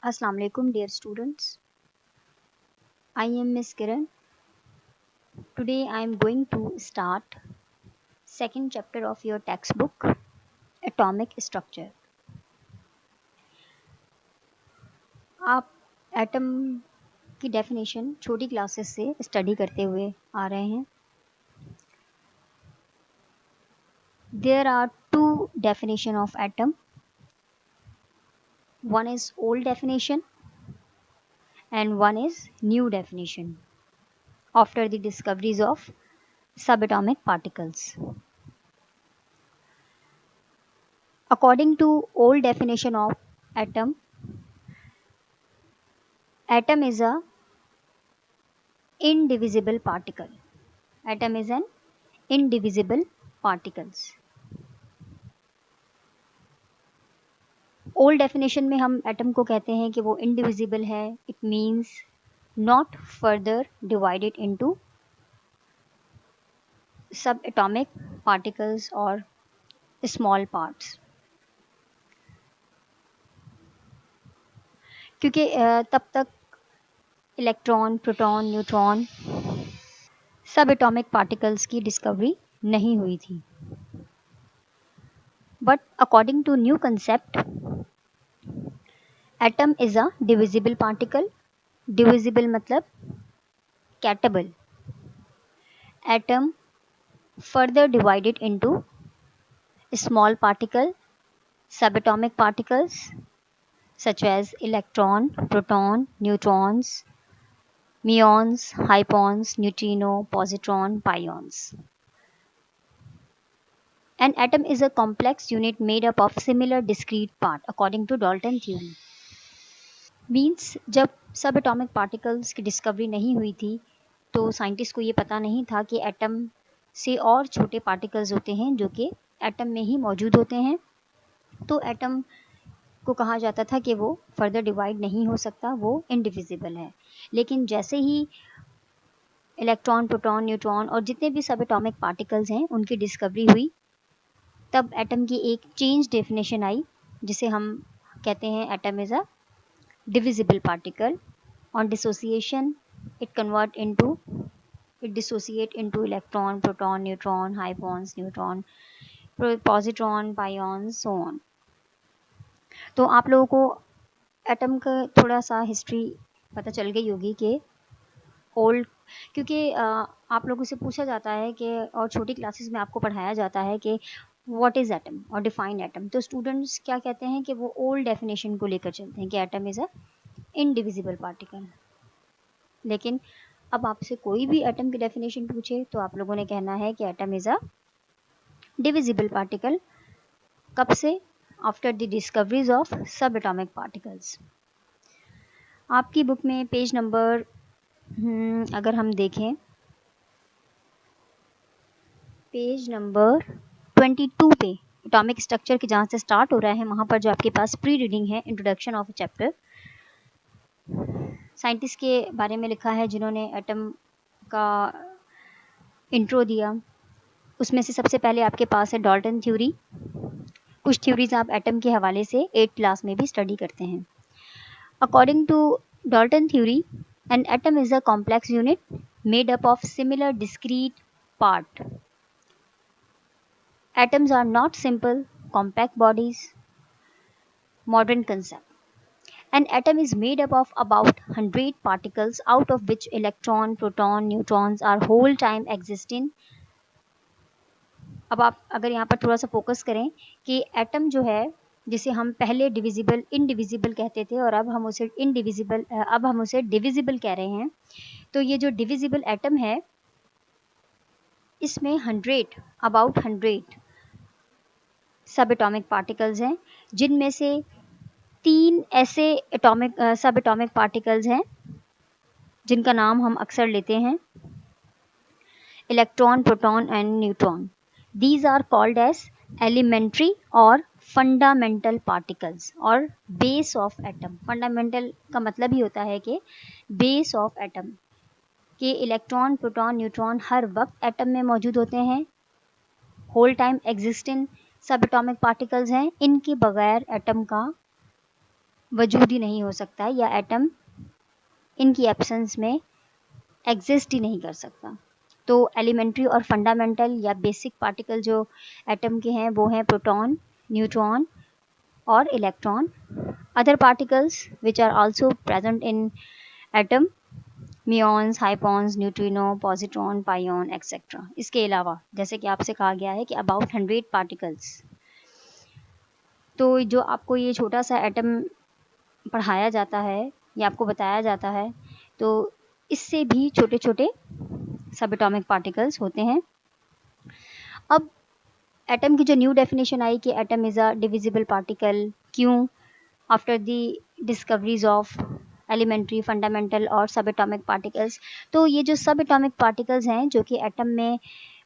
Assalamu alaikum, dear students. I am Miss Kiran. Today I am going to start second chapter of your textbook, Atomic Structure. आप atom की definition छोटी classes से study करते हुए आ रहे हैं. There are two definition of atom. One is old definition and one is new definition after the discoveries of subatomic particles. According to old definition of atom, atom is a indivisible particle. Atom is an indivisible particles. Old definition में हम atom को कहते हैं कि वो indivisible है. It means not further divided into sub atomic particles और small parts. क्योंकि तब तक electron, proton, neutron, sub atomic particles की डिस्कवरी नहीं हुई थी. But according to new concept, atom is a divisible particle. Divisible मतलब cuttable. Atom further divided into small particle, subatomic particles such as electron, proton, neutrons, muons, hypons, neutrino, positron, pions. An atom is a complex unit made up of similar discrete parts according to Dalton theory. Means जब सब atomic particles की discovery नहीं हुई थी तो scientist को ये पता नहीं था कि एटम से और छोटे पार्टिकल्स होते हैं जो कि एटम में ही मौजूद होते हैं. तो एटम को कहा जाता था कि वो फर्दर डिवाइड नहीं हो सकता, वो इंडिविजिबल है. लेकिन जैसे ही इलेक्ट्रॉन, प्रोटॉन, न्यूट्रॉन और जितने भी सब एटॉमिक पार्टिकल्स हैं उनकी डिस्कवरी हुई, तब एटम की एक चेंज डेफिनेशन आई जिसे हम कहते हैं atom is a divisible particle. On dissociation, it dissociate into electron, proton, neutron, hypons, neutron, positron, pions, so on. तो आप लोगों को एटम का थोड़ा सा हिस्ट्री पता चल गई होगी कि ओल्ड, क्योंकि आप लोगों से पूछा जाता है कि और छोटी क्लासेस में आपको पढ़ाया जाता है कि व्हाट इज़ एटम और डिफाइन एटम. तो स्टूडेंट्स क्या कहते हैं कि वो ओल्ड डेफिनेशन को लेकर चलते हैं कि atom is a indivisible particle. लेकिन अब आपसे कोई भी एटम की डेफिनेशन पूछे तो आप लोगों ने कहना है कि atom is a divisible particle. कब से? आफ्टर द डिस्कवरीज ऑफ सब एटॉमिक पार्टिकल्स. आपकी बुक में पेज नंबर अगर हम देखें, पेज नंबर 22 पे एटॉमिक स्ट्रक्चर की जहाँ से स्टार्ट हो रहा है वहाँ पर जो आपके पास प्री रीडिंग है, इंट्रोडक्शन ऑफ चैप्टर, साइंटिस्ट के बारे में लिखा है जिन्होंने एटम का इंट्रो दिया. उसमें से सबसे पहले आपके पास है डाल्टन थ्योरी. कुछ थ्योरीज आप एटम के हवाले से 8th क्लास में भी स्टडी करते हैं. According to Dalton theory, an atom is a complex unit made up of similar discrete part. Atoms are not simple compact bodies. Modern concept. An atom is made up of about 100 particles, out of which electron, proton, neutrons are whole time existing. अब आप अगर यहाँ पर थोड़ा सा focus करें कि atom जो है जिसे हम पहले डिविजिबल, इनडिविजिबल कहते थे और अब हम उसे डिविजिबल कह रहे हैं. तो ये जो डिविजिबल एटम है इसमें 100 सब एटॉमिक पार्टिकल्स हैं, जिनमें से 3 ऐसे सब एटॉमिक पार्टिकल्स हैं जिनका नाम हम अक्सर लेते हैं electron, proton and neutron. These are called as elementary or fundamental particles और base of atom. Fundamental का मतलब ही होता है कि base of atom, कि इलेक्ट्रॉन, प्रोटॉन, न्यूट्रॉन हर वक्त एटम में मौजूद होते हैं, होल टाइम एग्जिस्टिंग सब एटॉमिक पार्टिकल्स हैं. इनके बगैर एटम का वजूद ही नहीं हो सकता है, या एटम इनकी एब्सेंस में एग्जिस्ट ही नहीं कर सकता। तो एलिमेंट्री और फंडामेंटल या बेसिक पार्टिकल जो एटम के हैं वो हैं प्रोटॉन, न्यूट्रॉन और electron. Other particles which are also present in atom, muons, hyperons, neutrino, positron, pion etcetera. इसके अलावा जैसे कि आपसे कहा गया है कि अबाउट 100 पार्टिकल्स। तो जो आपको ये छोटा सा एटम पढ़ाया जाता है या आपको बताया जाता है, तो इससे भी छोटे छोटे सब एटॉमिक पार्टिकल्स होते हैं। अब एटम की जो न्यू डेफिनेशन आई कि atom is a divisible particle, क्यों? After the discoveries of elementary, fundamental और सब एटॉमिक पार्टिकल्स। तो ये जो सब एटॉमिक पार्टिकल्स हैं जो कि एटम में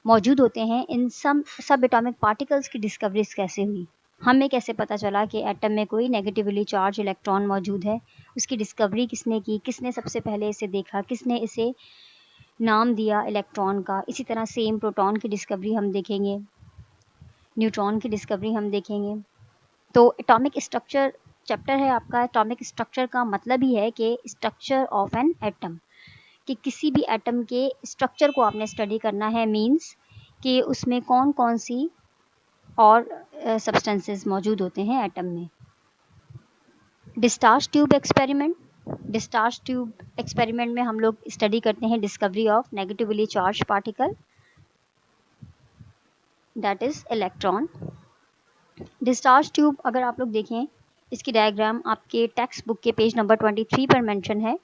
मौजूद होते हैं, इन सब एटॉमिक पार्टिकल्स की डिस्कवरीज कैसे हुई? हमें कैसे पता चला कि एटम में कोई नेगेटिवली चार्ज इलेक्ट्रॉन मौजूद है? उसकी डिस्कवरी किसने की? किसने सबसे पहले इसे देखा? किसने इसे नाम दिया इलेक्ट्रॉन का? इसी तरह सेम प्रोटॉन की डिस्कवरी हम देखेंगे, न्यूट्रॉन की डिस्कवरी हम देखेंगे। तो एटॉमिक स्ट्रक्चर चैप्टर है आपका। एटॉमिक स्ट्रक्चर का मतलब ही है कि स्ट्रक्चर ऑफ एन एटम, कि किसी भी एटम के स्ट्रक्चर को आपने स्टडी करना है, मींस कि उसमें कौन कौन सी और सब्सटेंसेस मौजूद होते हैं एटम में। Discharge tube experiment. Discharge tube experiment में हम लोग स्टडी करते हैं discovery of negatively charge particle, that is electron. Discharge tube अगर आप लोग देखें, इसकी डायग्राम आपके टेक्स्ट बुक के पेज नंबर 23 पर मेंशन है।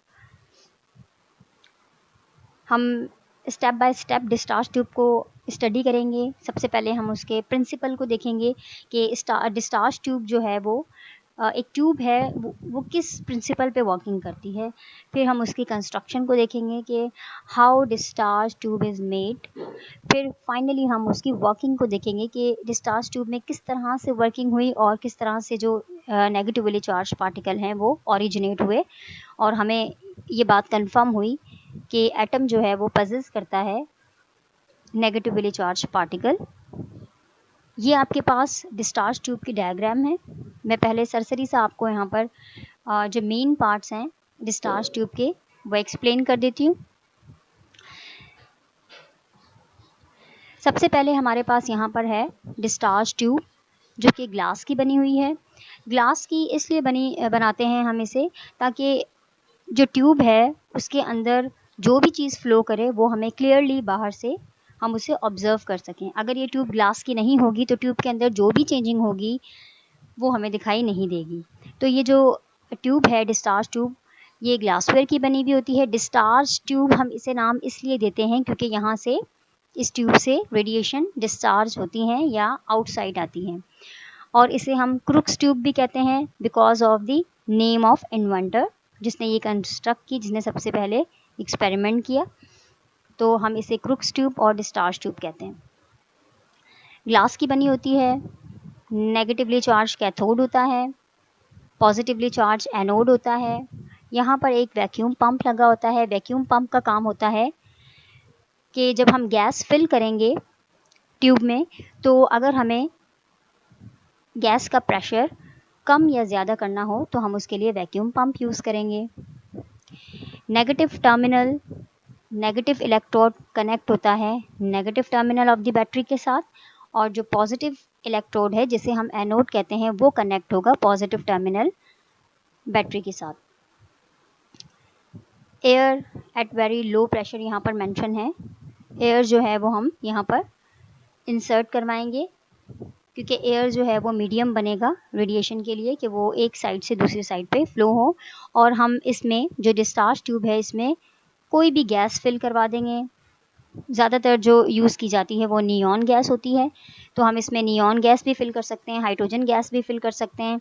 हम step by step discharge tube को स्टडी करेंगे। सबसे पहले हम उसके प्रिंसिपल को देखेंगे कि डिस्चार्ज ट्यूब जो है वो एक ट्यूब है, वो किस प्रिंसिपल पे वर्किंग करती है। फिर हम उसकी कंस्ट्रक्शन को देखेंगे कि how discharge tube is made. फिर फाइनली हम उसकी वर्किंग को देखेंगे कि डिस्चार्ज ट्यूब में किस तरह से वर्किंग हुई और किस तरह से जो नेगेटिवली चार्ज पार्टिकल हैं वो ओरिजिनेट हुए, और हमें ये बात कंफर्म हुई कि एटम जो है वो पजेस करता है नेगेटिवली चार्ज पार्टिकल। ये आपके पास डिस्चार्ज ट्यूब की डायग्राम है। मैं पहले सरसरी सा आपको यहाँ पर जो मेन पार्ट्स हैं डिस्चार्ज ट्यूब के वो एक्सप्लेन कर देती हूँ। सबसे पहले हमारे पास यहाँ पर है डिस्चार्ज ट्यूब, जो कि ग्लास की बनी हुई है। ग्लास की इसलिए बनाते हैं हम इसे, ताकि जो ट्यूब है उसके अंदर जो भी चीज़ फ्लो करे वो हमें क्लियरली बाहर से हम उसे ऑब्जर्व कर सकें। अगर ये ट्यूब ग्लास की नहीं होगी तो ट्यूब के अंदर जो भी चेंजिंग होगी वो हमें दिखाई नहीं देगी। तो ये जो ट्यूब है डिस्चार्ज ट्यूब, ये ग्लासवेयर की बनी हुई होती है। डिस्चार्ज ट्यूब हम इसे नाम इसलिए देते हैं क्योंकि यहाँ से इस ट्यूब से रेडिएशन डिस्चार्ज होती हैं या आउटसाइड आती हैं, और इसे हम क्रुक्स ट्यूब भी कहते हैं because of the name of inventor, जिसने ये कंस्ट्रक्ट की, जिसने सबसे पहले एक्सपेरिमेंट किया। तो हम इसे क्रुक्स ट्यूब और डिस्चार्ज ट्यूब कहते हैं। ग्लास की बनी होती है, नेगेटिवली चार्ज कैथोड होता है, पॉजिटिवली चार्ज एनोड होता है। यहाँ पर एक वैक्यूम पंप लगा होता है। वैक्यूम पंप का काम होता है कि जब हम गैस फिल करेंगे ट्यूब में, तो अगर हमें गैस का प्रेशर कम या ज़्यादा करना हो तो हम उसके लिए वैक्यूम पंप यूज़ करेंगे। Negative terminal, negative electrode connect होता है negative terminal of the battery के साथ, और जो पॉजिटिव इलेक्ट्रोड है जिसे हम एनोड कहते हैं वो कनेक्ट होगा पॉजिटिव टर्मिनल बैटरी के साथ। Air at very low pressure यहाँ पर मेंशन है। एयर जो है वो हम यहाँ पर इंसर्ट करवाएंगे, क्योंकि एयर जो है वो मीडियम बनेगा रेडिएशन के लिए, कि वो एक साइड से दूसरी साइड पे फ्लो हो। और हम इसमें जो डिस्चार्ज ट्यूब है इसमें कोई भी गैस फिल करवा देंगे। ज़्यादातर जो यूज़ की जाती है वो नियॉन गैस होती है, तो हम इसमें नियॉन गैस भी फिल कर सकते हैं, हाइड्रोजन गैस भी फिल कर सकते हैं।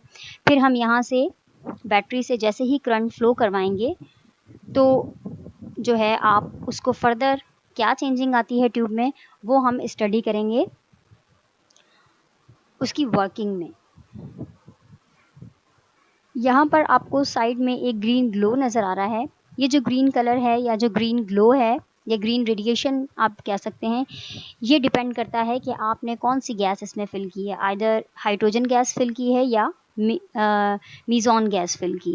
फिर हम यहाँ से बैटरी से जैसे ही करंट फ्लो करवाएंगे तो जो है आप उसको फर्दर क्या चेंजिंग आती है ट्यूब में वो हम स्टडी करेंगे उसकी वर्किंग में। यहाँ पर आपको साइड में एक ग्रीन ग्लो नज़र आ रहा है। ये जो ग्रीन कलर है या जो ग्रीन ग्लो है या ग्रीन रेडिएशन आप कह सकते हैं, ये डिपेंड करता है कि आपने कौन सी गैस इसमें फिल की है। आइदर हाइड्रोजन गैस फिल की है या मीज़ॉन गैस फिल की है।